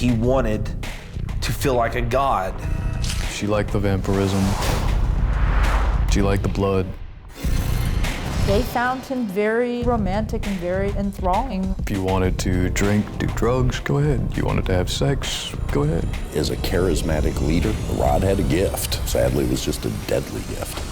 She wanted to feel like a god. She liked the vampirism. She liked the blood. They found him very romantic and very enthralling. If you wanted to drink, do drugs, go ahead. You wanted to have sex, go ahead. As a charismatic leader, Rod had a gift. Sadly, it was just a deadly gift.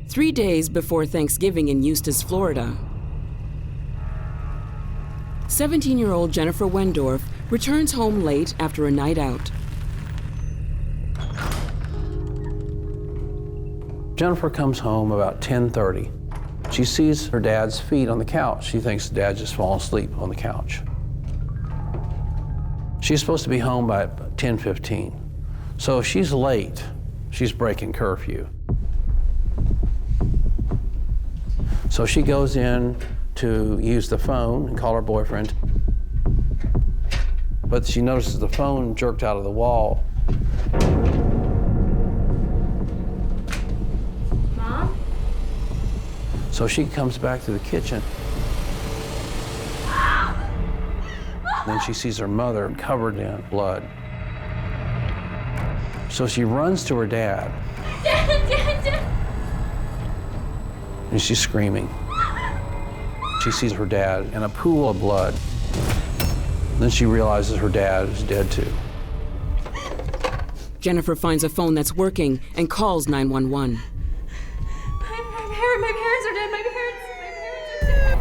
3 days before Thanksgiving in Eustis, Florida, 17-year-old Jennifer Wendorf returns home late after a night out. Jennifer comes home about 10:30. She sees her dad's feet on the couch. She thinks Dad just fallen asleep on the couch. She's supposed to be home by 10:15. So if she's late, she's breaking curfew. So she goes in to use the phone and call her boyfriend. But she notices the phone jerked out of the wall. Mom? So she comes back to the kitchen. Then she sees her mother covered in blood. So she runs to her dad. And she's screaming. She sees her dad in a pool of blood. Then she realizes her dad is dead too. Jennifer finds a phone that's working and calls 911. My parents are dead. My parents are dead.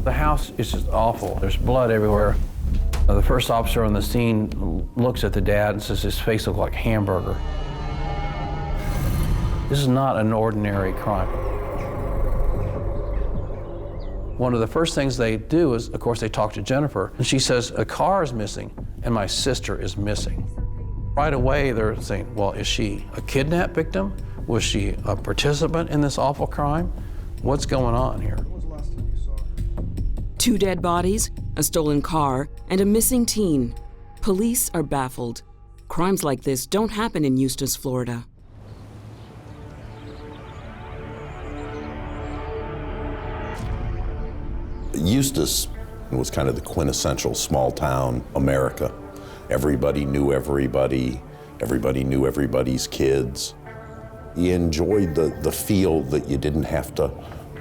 The house is just awful. There's blood everywhere. The first officer on the scene looks at the dad and says his face looks like hamburger. This is not an ordinary crime. One of the first things they do is, of course, they talk to Jennifer, and she says, a car is missing, and my sister is missing. Right away, they're saying, well, is she a kidnap victim? Was she a participant in this awful crime? What's going on here? 2 dead bodies, a stolen car, and a missing teen. Police are baffled. Crimes like this don't happen in Eustis, Florida. Eustis was kind of the quintessential small town America. Everybody knew everybody. Everybody knew everybody's kids. You enjoyed the feel that you didn't have to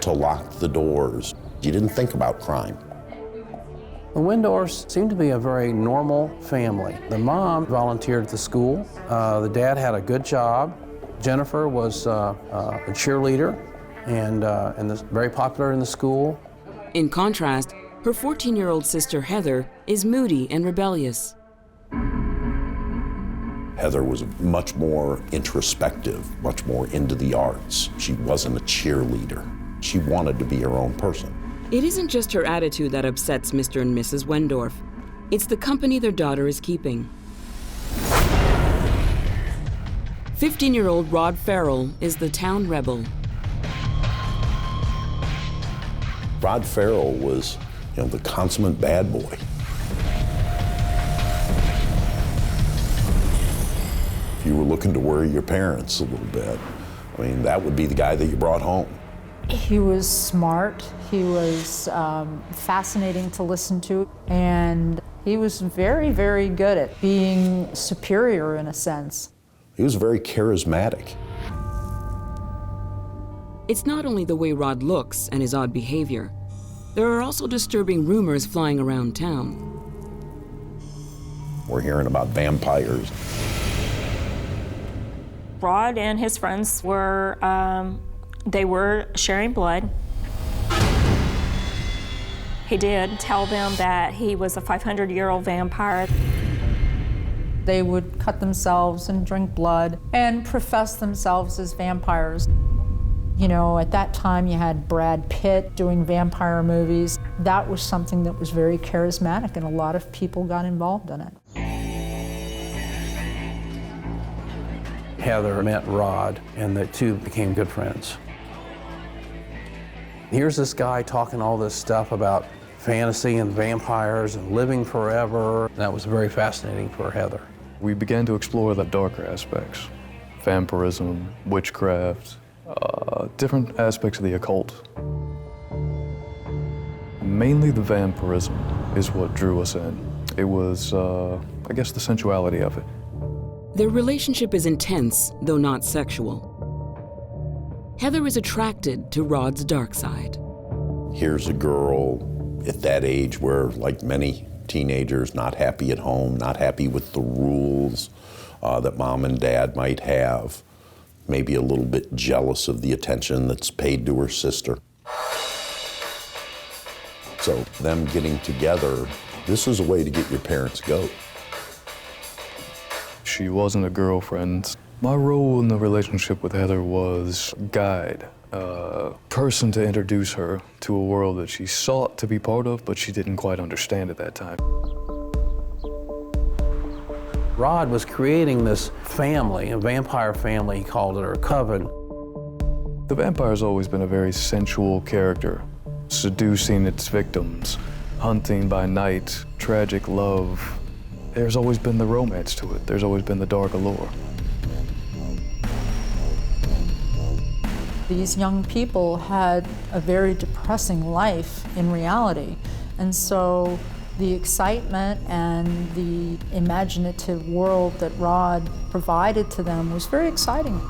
lock the doors. You didn't think about crime. The Wendorfs seemed to be a very normal family. The mom volunteered at the school. The dad had a good job. Jennifer was a cheerleader and very popular in the school. In contrast, her 14-year-old sister Heather is moody and rebellious. Heather was much more introspective, much more into the arts. She wasn't a cheerleader. She wanted to be her own person. It isn't just her attitude that upsets Mr. and Mrs. Wendorf. It's the company their daughter is keeping. 15-year-old Rod Ferrell is the town rebel. Rod Ferrell was, the consummate bad boy. If you were looking to worry your parents a little bit, that would be the guy that you brought home. He was smart, he was fascinating to listen to, and he was very, very good at being superior in a sense. He was very charismatic. It's not only the way Rod looks and his odd behavior. There are also disturbing rumors flying around town. We're hearing about vampires. Rod and his friends were, they were sharing blood. He did tell them that he was a 500-year-old vampire. They would cut themselves and drink blood and profess themselves as vampires. At that time you had Brad Pitt doing vampire movies. That was something that was very charismatic and a lot of people got involved in it. Heather met Rod, and the two became good friends. Here's this guy talking all this stuff about fantasy and vampires and living forever. That was very fascinating for Heather. We began to explore the darker aspects, vampirism, witchcraft, different aspects of the occult. Mainly the vampirism is what drew us in. It was, I guess, the sensuality of it. Their relationship is intense, though not sexual. Heather is attracted to Rod's dark side. Here's a girl at that age where, like many teenagers, not happy at home, not happy with the rules that mom and dad might have, maybe a little bit jealous of the attention that's paid to her sister. So them getting together, this is a way to get your parents' goat. She wasn't a girlfriend. My role in the relationship with Heather was guide, person to introduce her to a world that she sought to be part of, but she didn't quite understand at that time. Rod was creating this family, a vampire family, he called it, or a coven. The vampire's always been a very sensual character, seducing its victims, hunting by night, tragic love. There's always been the romance to it. There's always been the dark allure. These young people had a very depressing life in reality. And so the excitement and the imaginative world that Rod provided to them was very exciting.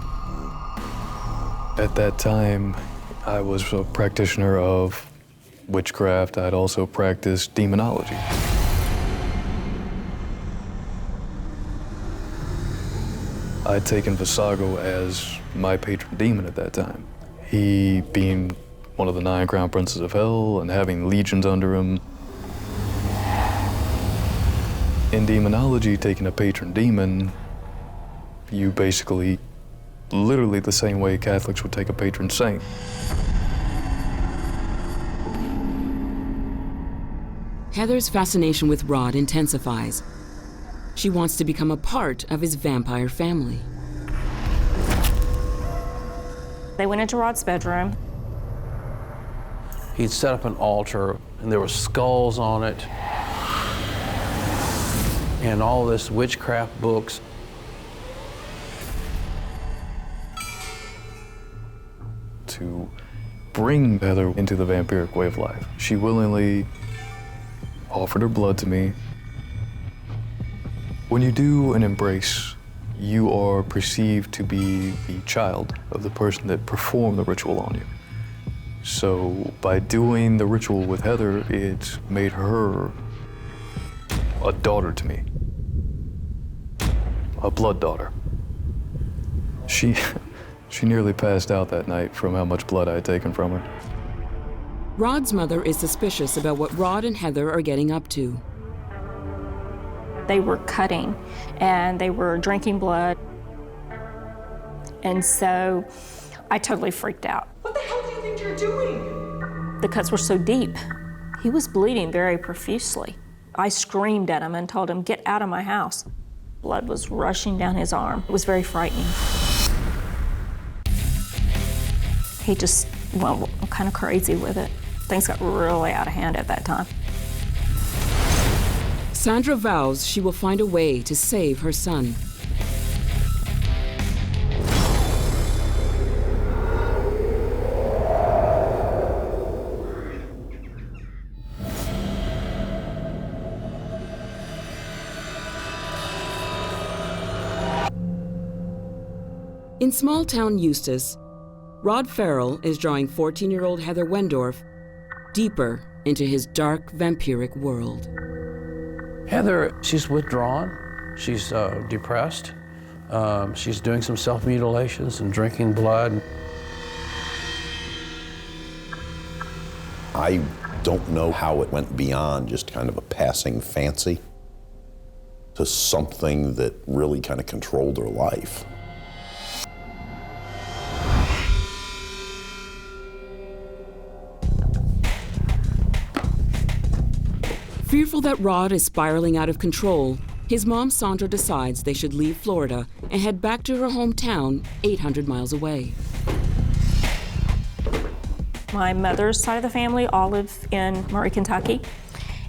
At that time, I was a practitioner of witchcraft. I'd also practiced demonology. I'd taken Visago as my patron demon at that time. He being one of the 9 crown princes of hell and having legions under him. In demonology, taking a patron demon, you basically, literally the same way Catholics would take a patron saint. Heather's fascination with Rod intensifies. She wants to become a part of his vampire family. They went into Rod's bedroom. He'd set up an altar, and there were skulls on it, and all this witchcraft books. To bring Heather into the vampiric way of life, she willingly offered her blood to me. When you do an embrace, you are perceived to be the child of the person that performed the ritual on you. So by doing the ritual with Heather, it made her a daughter to me, a blood daughter. She nearly passed out that night from how much blood I had taken from her. Rod's mother is suspicious about what Rod and Heather are getting up to. They were cutting and they were drinking blood. And so I totally freaked out. What the hell do you think you're doing? The cuts were so deep. He was bleeding very profusely. I screamed at him and told him, "Get out of my house." Blood was rushing down his arm. It was very frightening. He just went kind of crazy with it. Things got really out of hand at that time. Sandra vows she will find a way to save her son. In small-town Eustis, Rod Ferrell is drawing 14-year-old Heather Wendorf deeper into his dark vampiric world. Heather, she's withdrawn, she's depressed, she's doing some self-mutilations and drinking blood. I don't know how it went beyond just kind of a passing fancy to something that really kind of controlled her life. Fearful that Rod is spiraling out of control, His mom, Sandra, decides they should leave Florida and head back to her hometown 800 miles away. My mother's side of the family all live in Murray, Kentucky,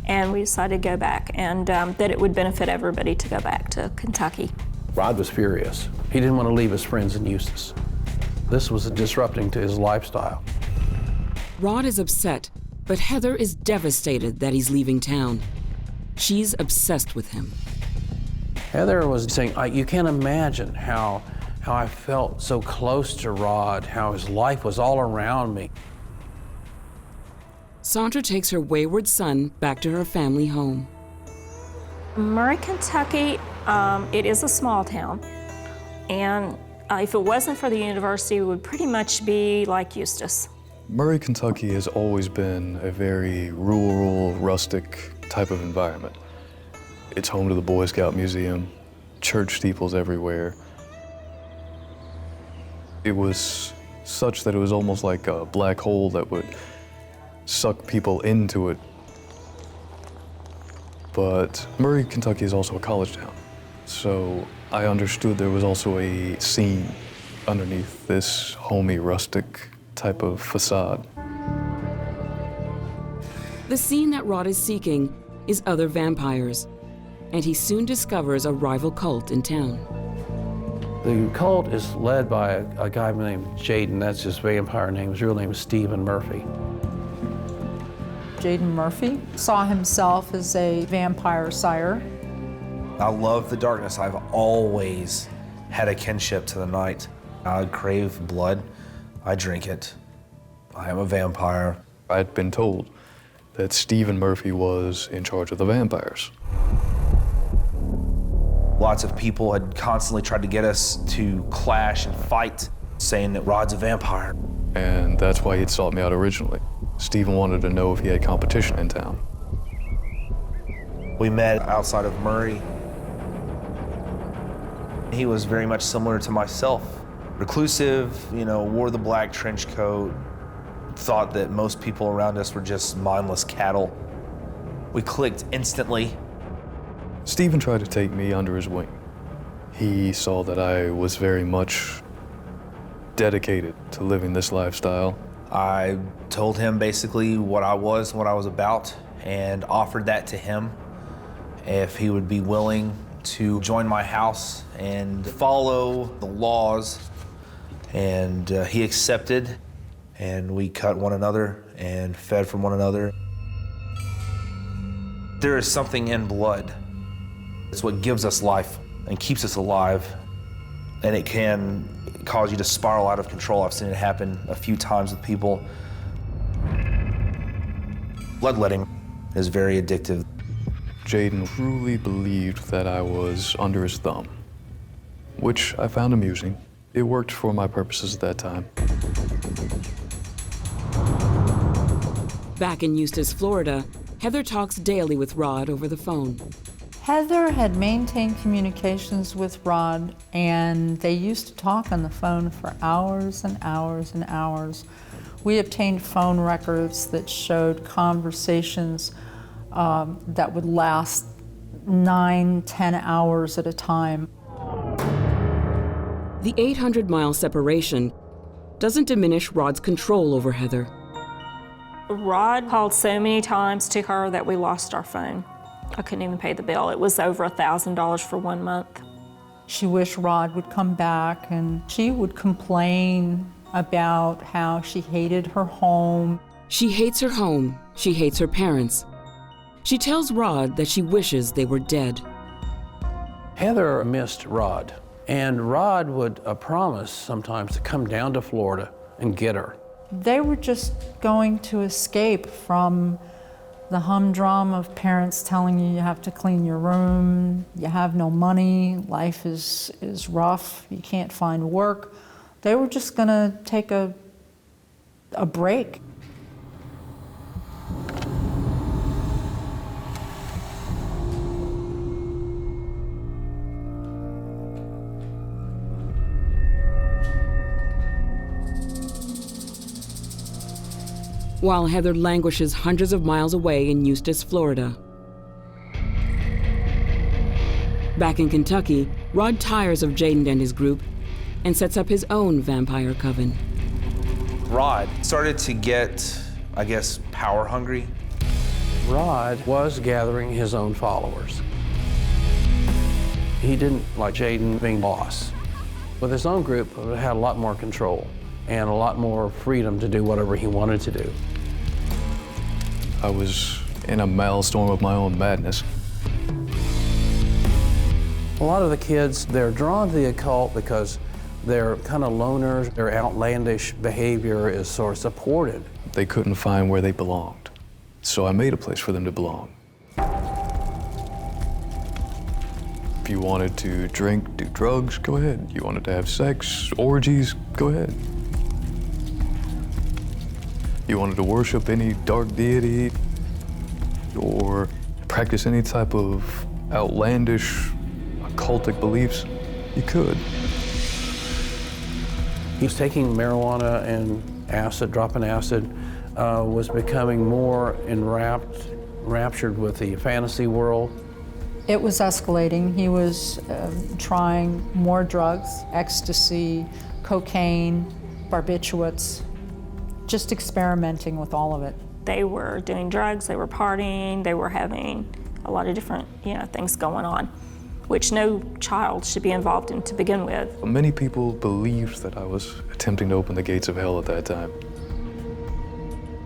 and we decided to go back, and that it would benefit everybody to go back to Kentucky. Rod was furious. He didn't want to leave his friends in Eustis. This was disrupting to his lifestyle. Rod is upset, but Heather is devastated that he's leaving town. She's obsessed with him. Heather was saying, you can't imagine how I felt so close to Rod, how his life was all around me. Sandra takes her wayward son back to her family home. Murray, Kentucky, it is a small town, and if it wasn't for the university, it would pretty much be like Eustis. Murray, Kentucky has always been a very rural, rustic type of environment. It's home to the Boy Scout Museum, church steeples everywhere. It was such that it was almost like a black hole that would suck people into it. But Murray, Kentucky is also a college town, so I understood there was also a scene underneath this homey, rustic type of facade. The scene that Rod is seeking is other vampires, and he soon discovers a rival cult in town. The cult is led by a guy named Jaden. That's his vampire name. His real name is Stephen Murphy. Jaden Murphy saw himself as a vampire sire. I love the darkness. I've always had a kinship to the night. I crave blood. I drink it. I am a vampire. I'd been told that Stephen Murphy was in charge of the vampires. Lots of people had constantly tried to get us to clash and fight, saying that Rod's a vampire. And that's why he'd sought me out originally. Stephen wanted to know if he had competition in town. We met outside of Murray. He was very much similar to myself. Reclusive, wore the black trench coat, thought that most people around us were just mindless cattle. We clicked instantly. Stephen tried to take me under his wing. He saw that I was very much dedicated to living this lifestyle. I told him basically what I was, what I was about, and offered that to him if he would be willing to join my house and follow the laws. And he accepted, and we cut one another and fed from one another. There is something in blood. It's what gives us life and keeps us alive, and it can cause you to spiral out of control. I've seen it happen a few times with people. Bloodletting is very addictive. Jaden truly believed that I was under his thumb, which I found amusing. It worked for my purposes at that time. Back in Eustis, Florida, Heather talks daily with Rod over the phone. Heather had maintained communications with Rod, and they used to talk on the phone for hours and hours and hours. We obtained phone records that showed conversations that would last 9-10 hours at a time. The 800-mile separation doesn't diminish Rod's control over Heather. Rod called so many times to her that we lost our phone. I couldn't even pay the bill. It was over $1,000 for 1 month. She wished Rod would come back, and she would complain about how she hated her home. She hates her home. She hates her parents. She tells Rod that she wishes they were dead. Heather missed Rod, and Rod would promise sometimes to come down to Florida and get her. They were just going to escape from the humdrum of parents telling you have to clean your room, you have no money, life is rough, you can't find work. They were just gonna take a break. While Heather languishes hundreds of miles away in Eustis, Florida, Back in Kentucky, Rod tires of Jaden and his group and sets up his own vampire coven. Rod started to get, I guess, power hungry. Rod was gathering his own followers. He didn't like Jaden being boss. With his own group, he had a lot more control and a lot more freedom to do whatever he wanted to do. I was in a maelstrom of my own madness. A lot of the kids, they're drawn to the occult because they're kind of loners. Their outlandish behavior is sort of supported. They couldn't find where they belonged, so I made a place for them to belong. If you wanted to drink, do drugs, go ahead. You wanted to have sex, orgies, go ahead. You wanted to worship any dark deity or practice any type of outlandish occultic beliefs, you could. He was taking marijuana and acid, dropping acid, was becoming more enraptured with the fantasy world. It was escalating. He was trying more drugs, ecstasy, cocaine, barbiturates, just experimenting with all of it. They were doing drugs, they were partying, they were having a lot of different, things going on, which no child should be involved in to begin with. Many people believed that I was attempting to open the gates of hell at that time.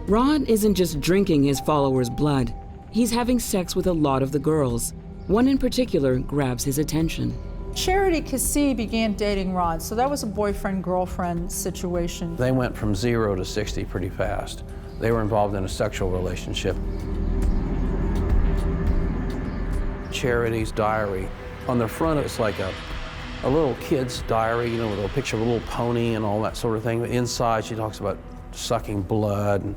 Rod isn't just drinking his followers' blood. He's having sex with a lot of the girls. One in particular grabs his attention. Charity Cassie began dating Rod, so that was a boyfriend-girlfriend situation. They went from 0 to 60 pretty fast. They were involved in a sexual relationship. Charity's diary. On the front, it's like a little kid's diary, with a picture of a little pony and all that sort of thing. But inside, she talks about sucking blood and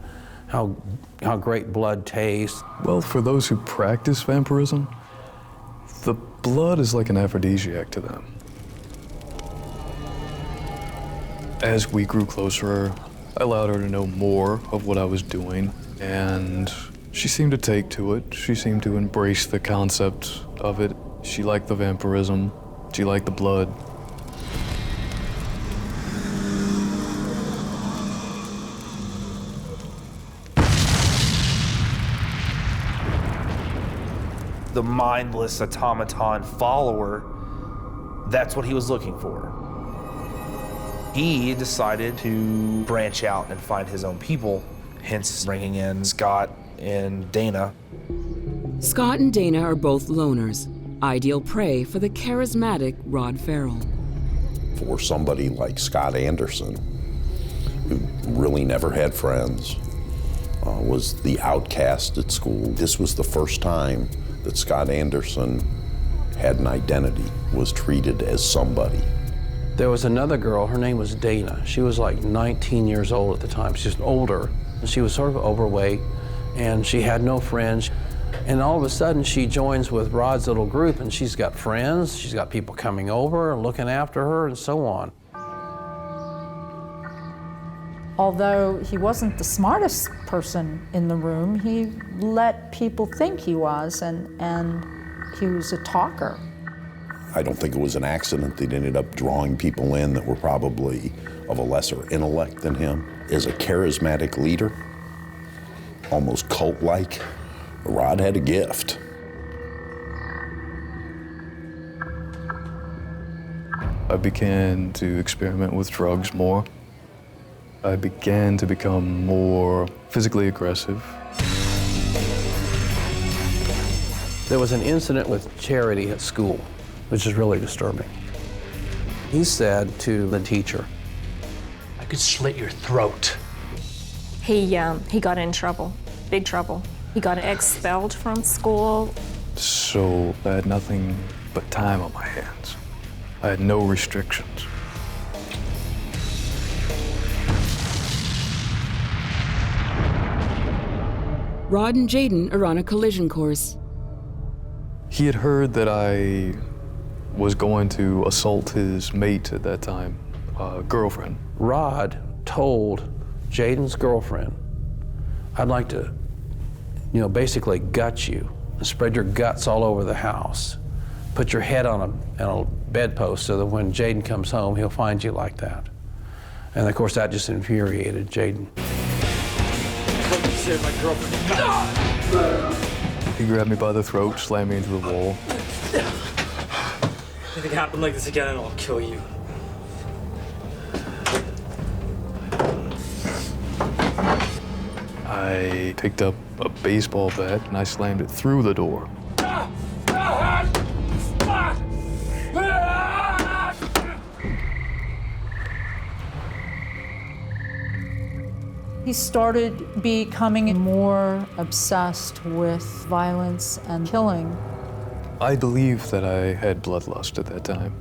how great blood tastes. Well, for those who practice vampirism, the blood is like an aphrodisiac to them. As we grew closer, I allowed her to know more of what I was doing, and she seemed to take to it. She seemed to embrace the concept of it. She liked the vampirism. She liked the blood. The mindless automaton follower, that's what he was looking for. He decided to branch out and find his own people, hence bringing in Scott and Dana. Scott and Dana are both loners, ideal prey for the charismatic Rod Ferrell. For somebody like Scott Anderson, who really never had friends, was the outcast at school. This was the first time that Scott Anderson had an identity, was treated as somebody. There was another girl, her name was Dana. She was like 19 years old at the time. She was older, and she was sort of overweight, and she had no friends. And all of a sudden, she joins with Rod's little group, and she's got friends, she's got people coming over and looking after her, and so on. Although he wasn't the smartest person in the room, he let people think he was, and he was a talker. I don't think it was an accident that ended up drawing people in that were probably of a lesser intellect than him. As a charismatic leader, almost cult-like, Rod had a gift. I began to experiment with drugs more. I began to become more physically aggressive. There was an incident with Charity at school, which is really disturbing. He said to the teacher, "I could slit your throat." He got in trouble, big trouble. He got expelled from school. So I had nothing but time on my hands. I had no restrictions. Rod and Jaden are on a collision course. He had heard that I was going to assault his mate at that time, girlfriend. Rod told Jaden's girlfriend, "I'd like to, basically gut you and spread your guts all over the house. put your head on a bedpost so that when Jaden comes home, he'll find you like that. And of course, that just infuriated Jaden. Save my girlfriend. He grabbed me by the throat, slammed me into the wall. If it happened like this again, I'll kill you. I picked up a baseball bat and I slammed it through the door. He started becoming more obsessed with violence and killing. I believe that I had bloodlust at that time.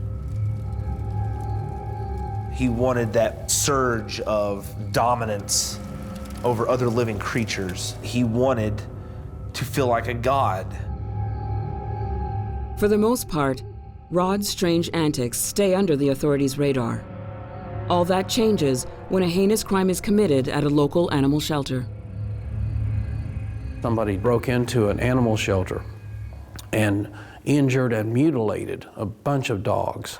He wanted that surge of dominance over other living creatures. He wanted to feel like a god. For the most part, Rod's strange antics stay under the authorities' radar. All that changes when a heinous crime is committed at a local animal shelter. Somebody broke into an animal shelter and injured and mutilated a bunch of dogs.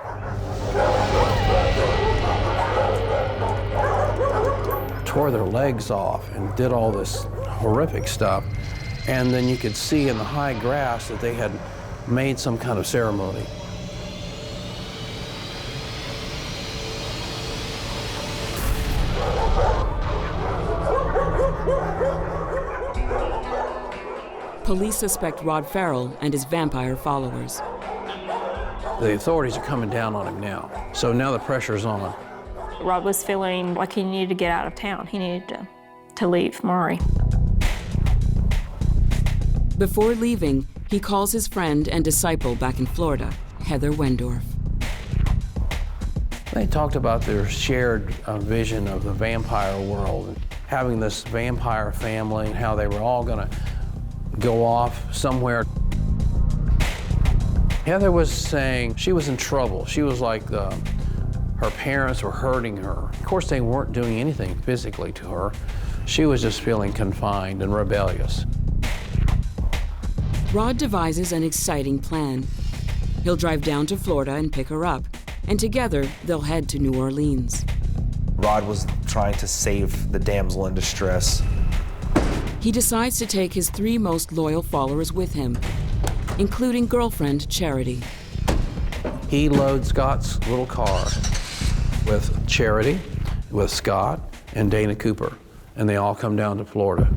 Tore their legs off and did all this horrific stuff. And then you could see in the high grass that they had made some kind of ceremony. Police suspect Rod Ferrell and his vampire followers. The authorities are coming down on him now, so now the pressure's on. Rod was feeling like he needed to get out of town. He needed to leave Murray. Before leaving, he calls his friend and disciple back in Florida, Heather Wendorf. They talked about their shared vision of the vampire world, and having this vampire family, and how they were all going to go off somewhere. Heather was saying she was in trouble. She was like her parents were hurting her. Of course, they weren't doing anything physically to her. She was just feeling confined and rebellious. Rod devises an exciting plan. He'll drive down to Florida and pick her up, and together they'll head to New Orleans. Rod was trying to save the damsel in distress. He decides to take his 3 most loyal followers with him, including girlfriend Charity. He loads Scott's little car with Charity, with Scott, and Dana Cooper, and they all come down to Florida.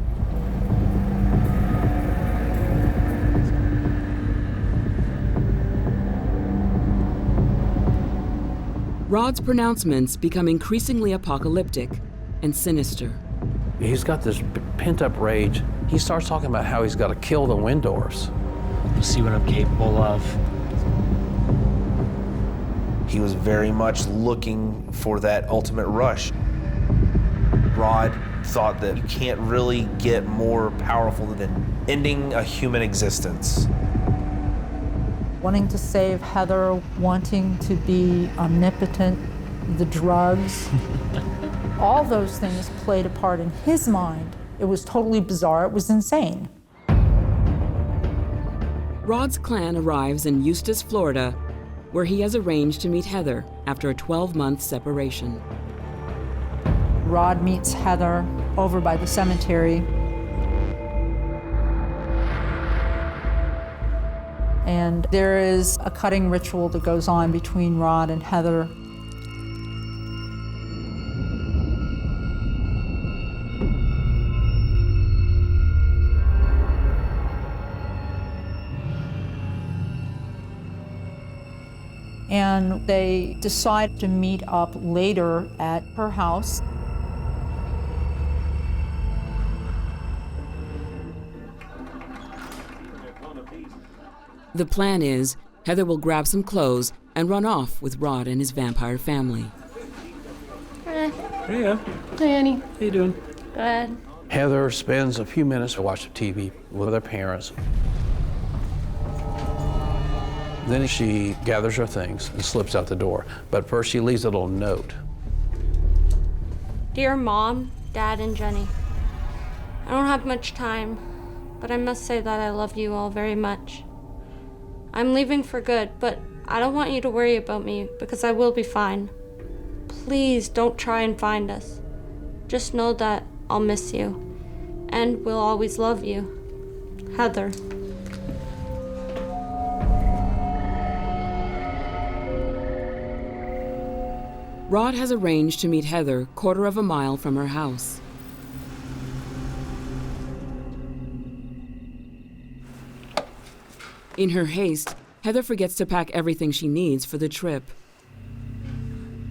Rod's pronouncements become increasingly apocalyptic and sinister. He's got this pent-up rage. He starts talking about how he's got to kill the Wendorfs. You'll see what I'm capable of. He was very much looking for that ultimate rush. Rod thought that you can't really get more powerful than ending a human existence. Wanting to save Heather, wanting to be omnipotent, the drugs. All those things played a part in his mind. It was totally bizarre. It was insane. Rod's clan arrives in Eustis, Florida, where he has arranged to meet Heather after a 12-month separation. Rod meets Heather over by the cemetery. And there is a cutting ritual that goes on between Rod and Heather. And they decide to meet up later at her house. The plan is Heather will grab some clothes and run off with Rod and his vampire family. Hey, Hey, hey, Annie. how you doing? Good. Heather spends a few minutes to watch the TV with her parents. Then she gathers her things and slips out the door. But first she leaves a little note. Dear Mom, Dad, and Jenny, I don't have much time, but I must say that I love you all very much. I'm leaving for good, but I don't want you to worry about me because I will be fine. Please don't try and find us. Just know that I'll miss you and will always love you. Heather. Rod has arranged to meet Heather 1/4 of a mile from her house. In her haste, Heather forgets to pack everything she needs for the trip.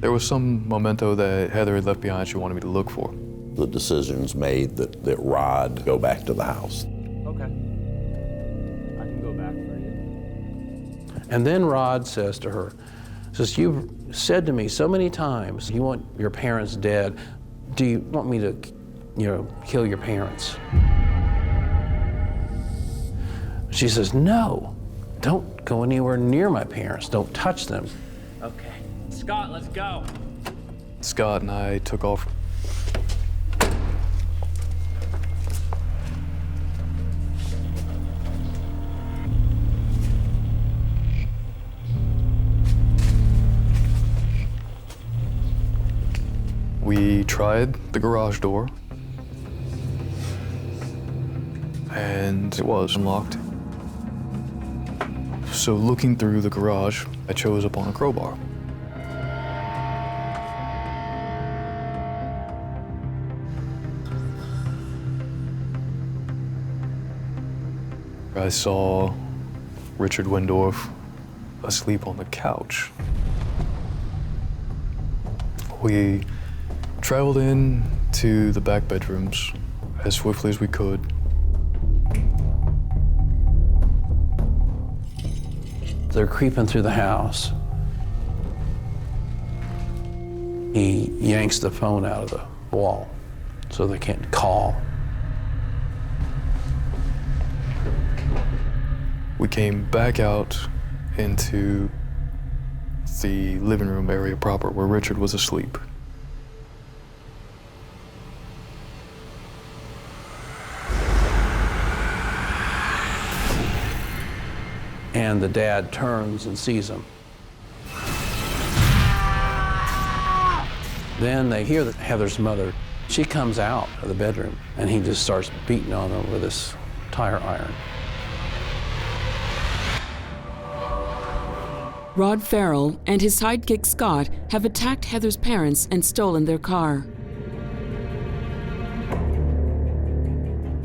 There was some memento that Heather had left behind she wanted me to look for. The decision's made that Rod go back to the house. Okay. I can go back for you. And then Rod says to her, says, you've said to me so many times, you want your parents dead. Do you want me to, kill your parents? She says, no, don't go anywhere near my parents. Don't touch them. Okay. Scott, let's go. Scott and I took off. We tried the garage door, and it was unlocked. So looking through the garage, I chose upon a crowbar. I saw Richard Wendorf asleep on the couch. We traveled in to the back bedrooms as swiftly as we could. They're creeping through the house. He yanks the phone out of the wall so they can't call. We came back out into the living room area proper where Richard was asleep. And the dad turns and sees him. Then they hear that Heather's mother. She comes out of the bedroom, and he just starts beating on her with this tire iron. Rod Ferrell and his sidekick Scott have attacked Heather's parents and stolen their car.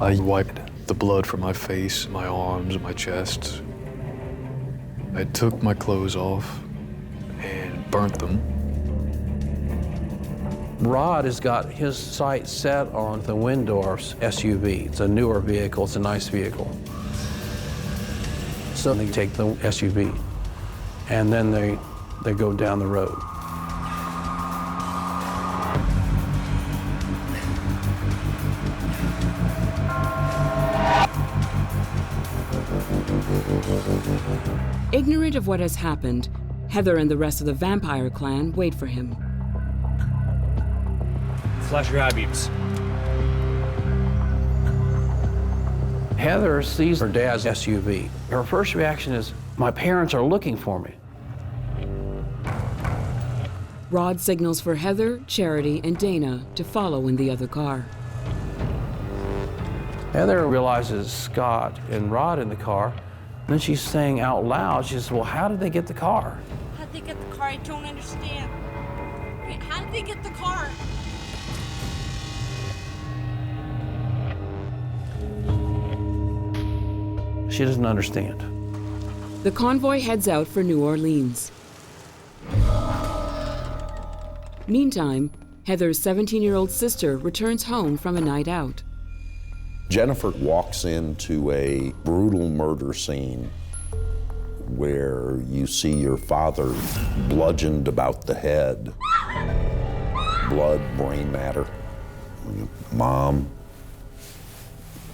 I wiped the blood from my face, my arms, my chest. I took my clothes off and burnt them. Rod has got his sights set on the Wendorf's SUV. It's a newer vehicle, it's a nice vehicle. So they take the SUV, and then they go down the road. Ignorant of what has happened, Heather and the rest of the vampire clan wait for him. Flash your eye beams. Heather sees her dad's SUV. Her first reaction is, my parents are looking for me. Rod signals for Heather, Charity, and Dana to follow in the other car. Heather realizes Scott and Rod in the car. Then she's saying out loud, she says, well, how did they get the car? How'd they get the car? I don't understand. Wait, how did they get the car? She doesn't understand. The convoy heads out for New Orleans. Meantime, Heather's 17-year-old sister returns home from a night out. Jennifer walks into a brutal murder scene where you see your father bludgeoned about the head, blood, brain matter, mom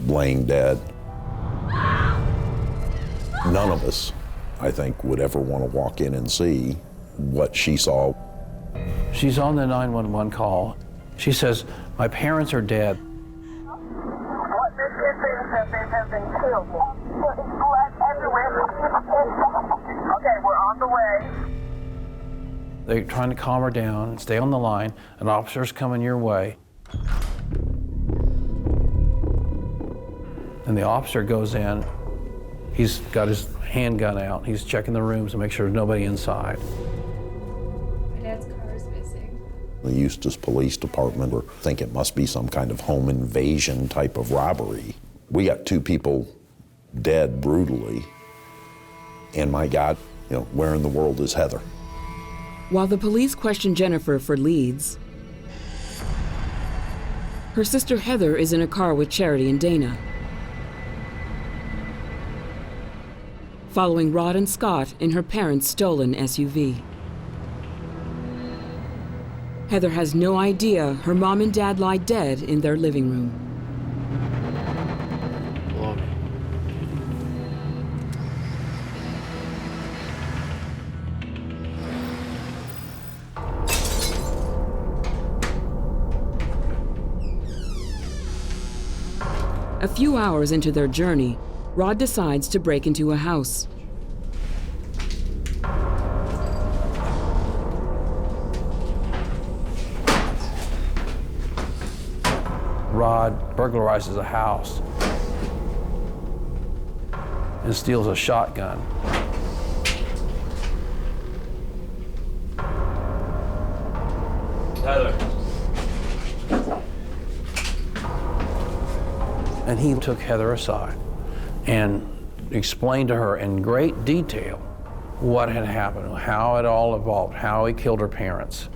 laying dead. None of us, I think, would ever want to walk in and see what she saw. She's on the 911 call. She says, my parents are dead. What this is that they have been killed. There is blood everywhere. On the way. They're trying to calm her down and stay on the line. An officer's coming your way. And the officer goes in. He's got his handgun out. He's checking the rooms to make sure there's nobody inside. My dad's car is missing. The Eustis Police Department think it must be some kind of home invasion type of robbery. We got 2 people dead brutally. And my God, where in the world is Heather? While the police question Jennifer for leads, her sister Heather is in a car with Charity and Dana. Following Rod and Scott in her parents' stolen SUV. Heather has no idea her mom and dad lie dead in their living room. A few hours into their journey, Rod decides to break into a house. Rod burglarizes a house and steals a shotgun. Heather. And he took Heather aside and explained to her in great detail what had happened, how it all evolved, how he killed her parents.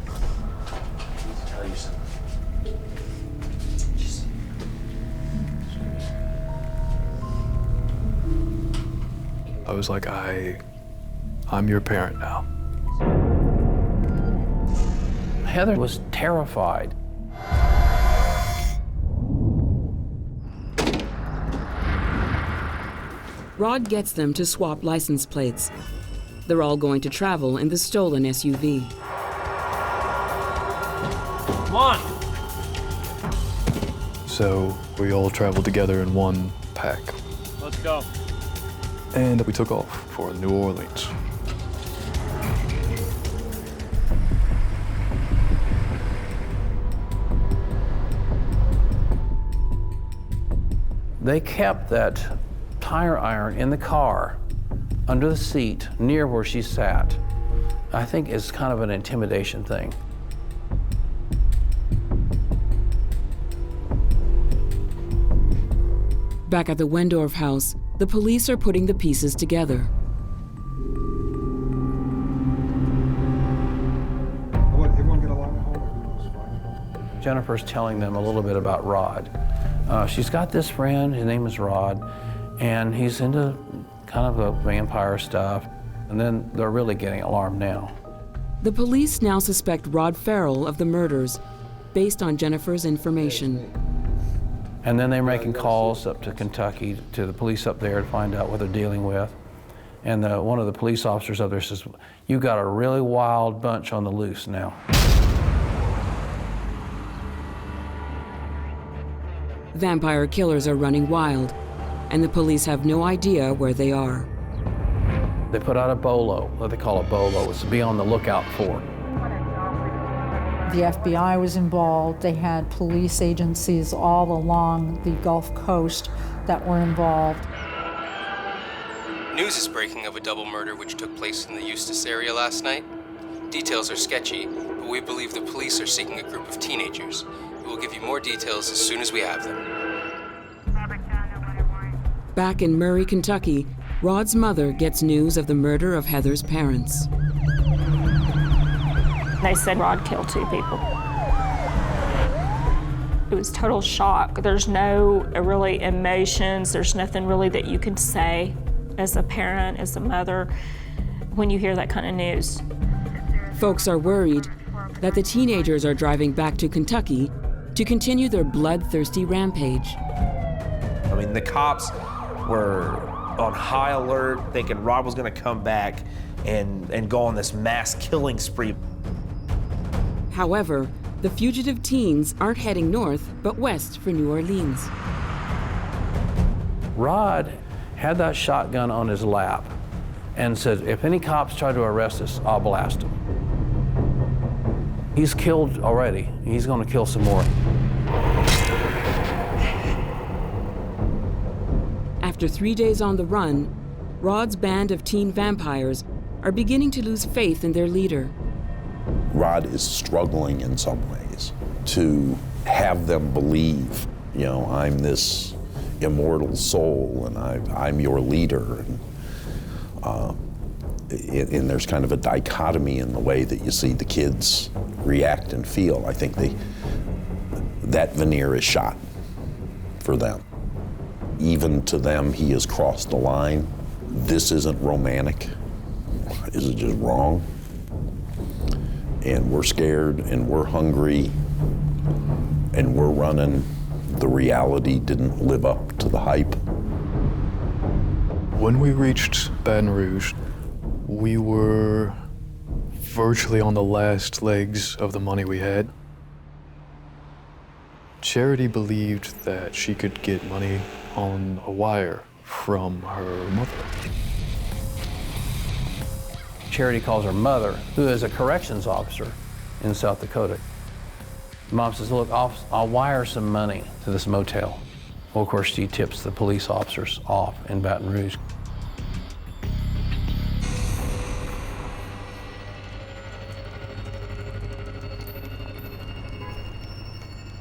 I was like, I'm your parent now. Heather was terrified. Rod gets them to swap license plates. They're all going to travel in the stolen SUV. Come on! So we all traveled together in one pack. Let's go. And we took off for New Orleans. They kept that tire iron in the car, under the seat, near where she sat. I think it's kind of an intimidation thing. Back at the Wendorf house, the police are putting the pieces together. Everyone get along at home? Jennifer's telling them a little bit about Rod. She's got this friend, his name is Rod, and he's into kind of the vampire stuff. And then they're really getting alarmed now. The police now suspect Rod Ferrell of the murders, based on Jennifer's information. And then they're making calls up to Kentucky, to the police up there to find out what they're dealing with. And one of the police officers up there says, "You got a really wild bunch on the loose now." Vampire killers are running wild, and the police have no idea where they are. They put out a bolo, what they call a bolo. It's to be on the lookout for. The FBI was involved. They had police agencies all along the Gulf Coast that were involved. News is breaking of a double murder which took place in the Eustis area last night. Details are sketchy, but we believe the police are seeking a group of teenagers. We will give you more details as soon as we have them. Back in Murray, Kentucky, Rod's mother gets news of the murder of Heather's parents. They said Rod killed 2 people. It was total shock. There's no really emotions. There's nothing really that you can say as a parent, as a mother, when you hear that kind of news. Folks are worried that the teenagers are driving back to Kentucky to continue their bloodthirsty rampage. I mean, the cops were on high alert, thinking Rod was going to come back and go on this mass killing spree. However, the fugitive teens aren't heading north, but west for New Orleans. Rod had that shotgun on his lap, and said, if any cops try to arrest us, I'll blast them. He's killed already. He's going to kill some more. After 3 days on the run, Rod's band of teen vampires are beginning to lose faith in their leader. Rod is struggling in some ways to have them believe, you know, I'm this immortal soul and I'm your leader. And there's kind of a dichotomy in the way that you see the kids react and feel. I think that veneer is shot for them. Even to them, he has crossed the line. This isn't romantic. Is it just wrong? And we're scared and we're hungry and we're running. The reality didn't live up to the hype. When we reached Baton Rouge, we were virtually on the last legs of the money we had. Charity believed that she could get money on a wire from her mother. Charity calls her mother, who is a corrections officer in South Dakota. Mom says, look, I'll wire some money to this motel. Well, of course, she tips the police officers off in Baton Rouge.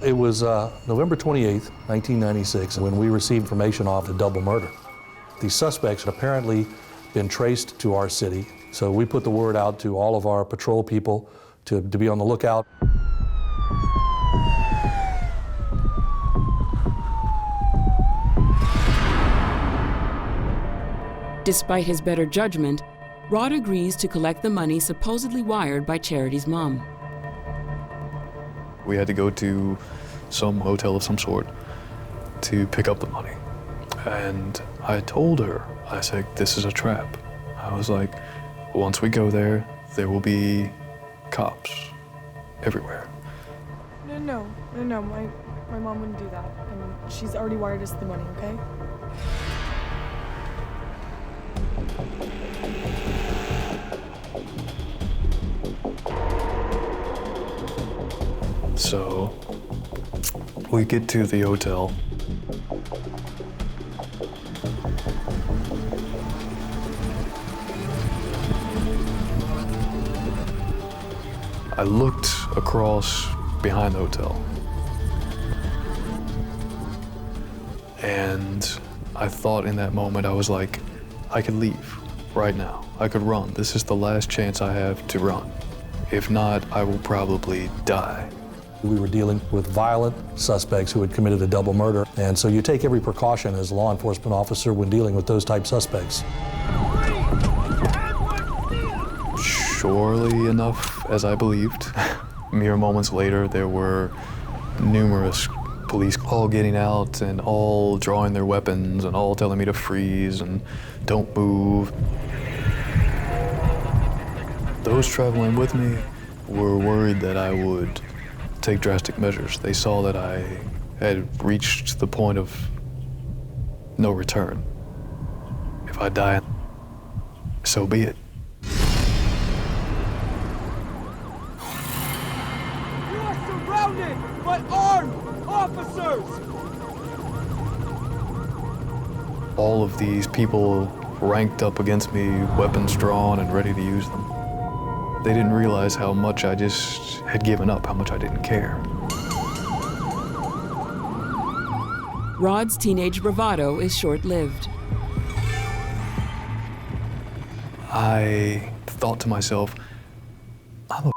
It was November 28th, 1996, when we received information off the double murder. The suspects had apparently been traced to our city, so we put the word out to all of our patrol people to be on the lookout. Despite his better judgment, Rod agrees to collect the money supposedly wired by Charity's mom. We had to go to some hotel of some sort to pick up the money. And I told her, I said, this is a trap. I was like, once we go there, there will be cops everywhere. No, my mom wouldn't do that. And she's already wired us the money, okay? So we get to the hotel. I looked across behind the hotel. And I thought in that moment, I was like, I could leave right now. I could run. This is the last chance I have to run. If not, I will probably die. We were dealing with violent suspects who had committed a double murder, and so you take every precaution as a law enforcement officer when dealing with those type suspects. Surely enough, as I believed, mere moments later, there were numerous police all getting out and all drawing their weapons and all telling me to freeze and don't move. Those traveling with me were worried that I would take drastic measures. They saw that I had reached the point of no return. If I die, so be it. You are surrounded by armed officers! All of these people ranked up against me, weapons drawn and ready to use them. They didn't realize how much I just had given up, how much I didn't care. Rod's teenage bravado is short-lived. I thought to myself, I'm a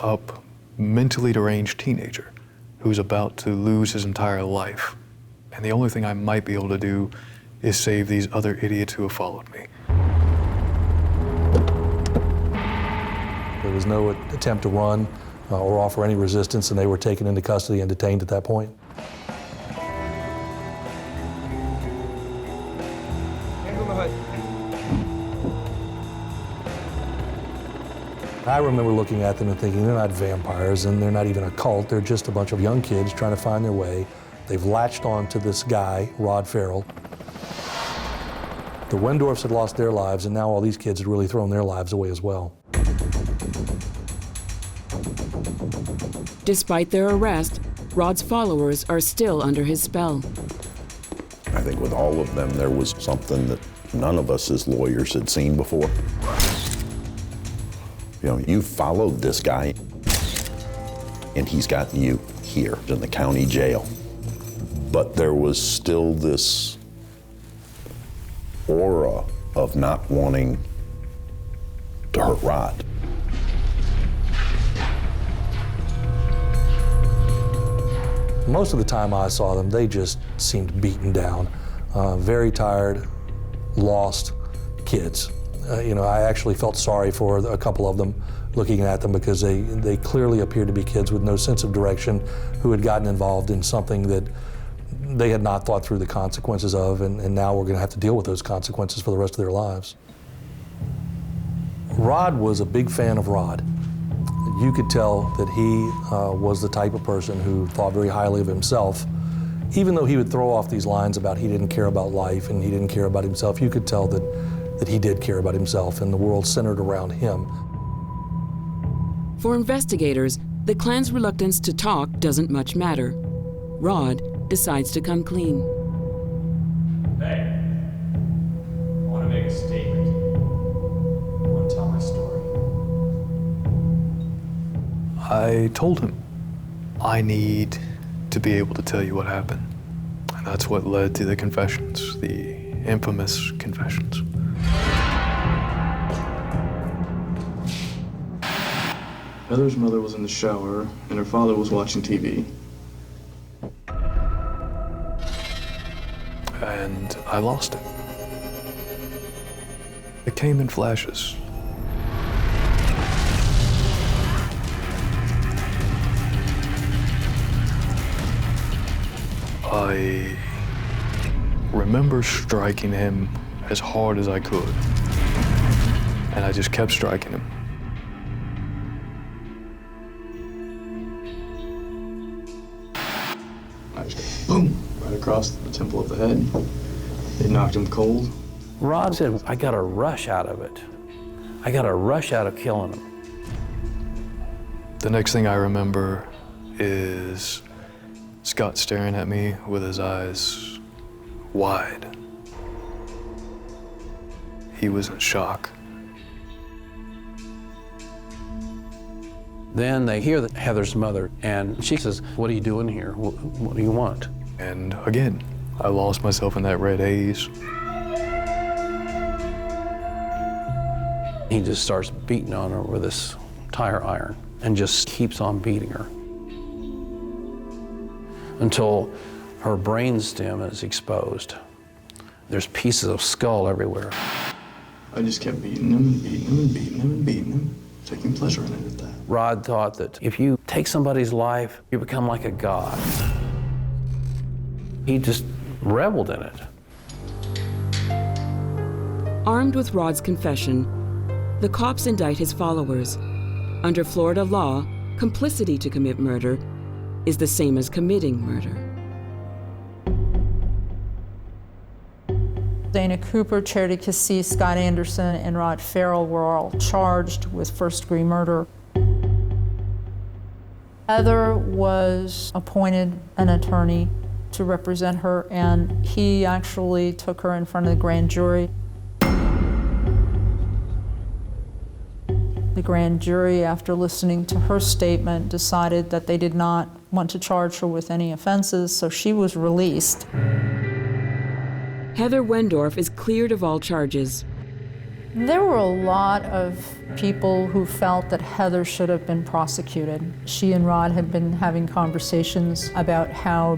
up, mentally deranged teenager who's about to lose his entire life. And the only thing I might be able to do is save these other idiots who have followed me. There was no attempt to run or offer any resistance, and they were taken into custody and detained at that point. Hands on the hood. I remember looking at them and thinking, they're not vampires, and they're not even a cult. They're just a bunch of young kids trying to find their way. They've latched on to this guy, Rod Ferrell. The Wendorfs had lost their lives, and now all these kids had really thrown their lives away as well. Despite their arrest, Rod's followers are still under his spell. I think with all of them, there was something that none of us as lawyers had seen before. You know, you followed this guy, and he's gotten you here in the county jail. But there was still this aura of not wanting to hurt Rod. Most of the time I saw them, they just seemed beaten down, very tired, lost kids. You know, I actually felt sorry for a couple of them looking at them because they clearly appeared to be kids with no sense of direction who had gotten involved in something that they had not thought through the consequences of, and now we're going to have to deal with those consequences for the rest of their lives. Rod was a big fan of Rod. You could tell that he was the type of person who thought very highly of himself. Even though he would throw off these lines about he didn't care about life and he didn't care about himself, you could tell that he did care about himself and the world centered around him. For investigators, the clan's reluctance to talk doesn't much matter. Rod decides to come clean. Hey, I want to make a statement. I want to tell my story. I told him, I need to be able to tell you what happened. And that's what led to the confessions, the infamous confessions. Heather's mother was in the shower, and her father was watching TV. And I lost it. It came in flashes. I remember striking him as hard as I could, and I just kept striking him. I just boom, right across the temple of the head. It knocked him cold. Rod said, I got a rush out of it. I got a rush out of killing him. The next thing I remember is Scott staring at me with his eyes wide. He was in shock. Then they hear that Heather's mother, and she says, what are you doing here? What do you want? And again, I lost myself in that red haze. He just starts beating on her with this tire iron and just keeps on beating her until her brainstem is exposed. There's pieces of skull everywhere. I just kept beating him and beating him and beating him and beating him, taking pleasure in it at that. Rod thought that if you take somebody's life, you become like a god. He just reveled in it. Armed with Rod's confession, the cops indict his followers. Under Florida law, complicity to commit murder is the same as committing murder. Dana Cooper, Charity Cassie, Scott Anderson, and Rod Ferrell were all charged with first-degree murder. Heather was appointed an attorney to represent her, and he actually took her in front of the grand jury. The grand jury, after listening to her statement, decided that they did not want to charge her with any offenses, so she was released. Heather Wendorf is cleared of all charges. There were a lot of people who felt that Heather should have been prosecuted. She and Rod had been having conversations about how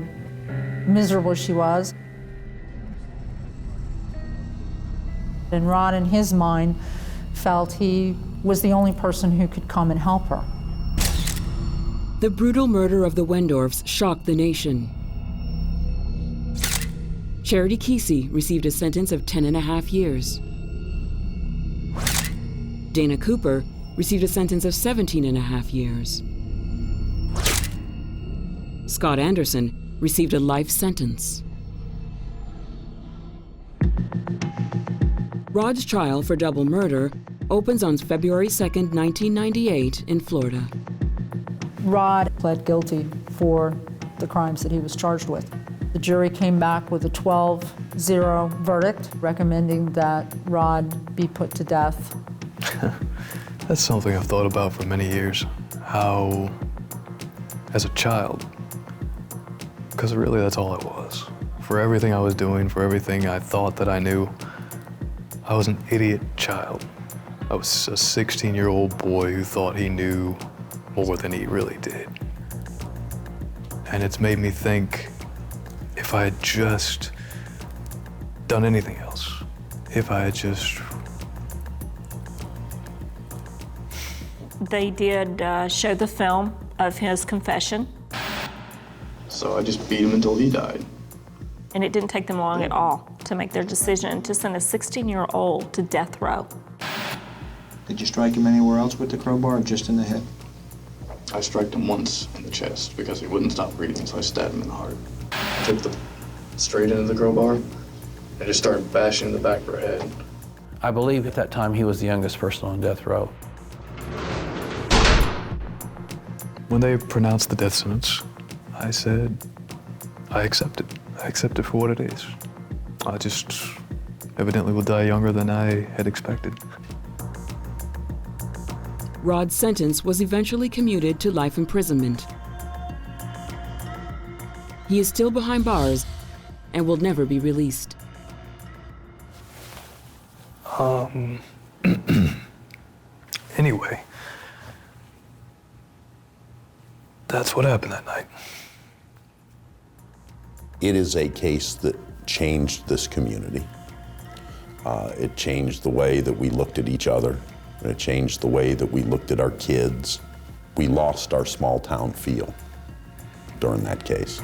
miserable she was. And Rod, in his mind, felt he was the only person who could come and help her. The brutal murder of the Wendorfs shocked the nation. Charity Cassie received a sentence of 10.5 years. Dana Cooper received a sentence of 17.5 years. Scott Anderson received a life sentence. Rod's trial for double murder opens on February 2nd, 1998 in Florida. Rod pled guilty for the crimes that he was charged with. The jury came back with a 12-0 verdict, recommending that Rod be put to death. That's something I've thought about for many years. How, as a child, because really that's all I was. For everything I was doing, for everything I thought that I knew, I was an idiot child. I was a 16-year-old boy who thought he knew more than he really did. And it's made me think, if I had just done anything else, if I had just... They did show the film of his confession. So I just beat him until he died. And it didn't take them long at all to make their decision to send a 16-year-old to death row. Did you strike him anywhere else with the crowbar or just in the head? I struck him once in the chest because he wouldn't stop breathing, so I stabbed him in the heart. I took the straight into the crowbar and just started bashing the back of her head. I believe at that time he was the youngest person on death row. When they pronounced the death sentence, I said, I accept it. I accept it for what it is. I just evidently will die younger than I had expected. Rod's sentence was eventually commuted to life imprisonment. He is still behind bars and will never be released. Anyway, that's what happened that night. It is a case that changed this community. It changed the way that we looked at each other. It changed the way that we looked at our kids. We lost our small town feel during that case.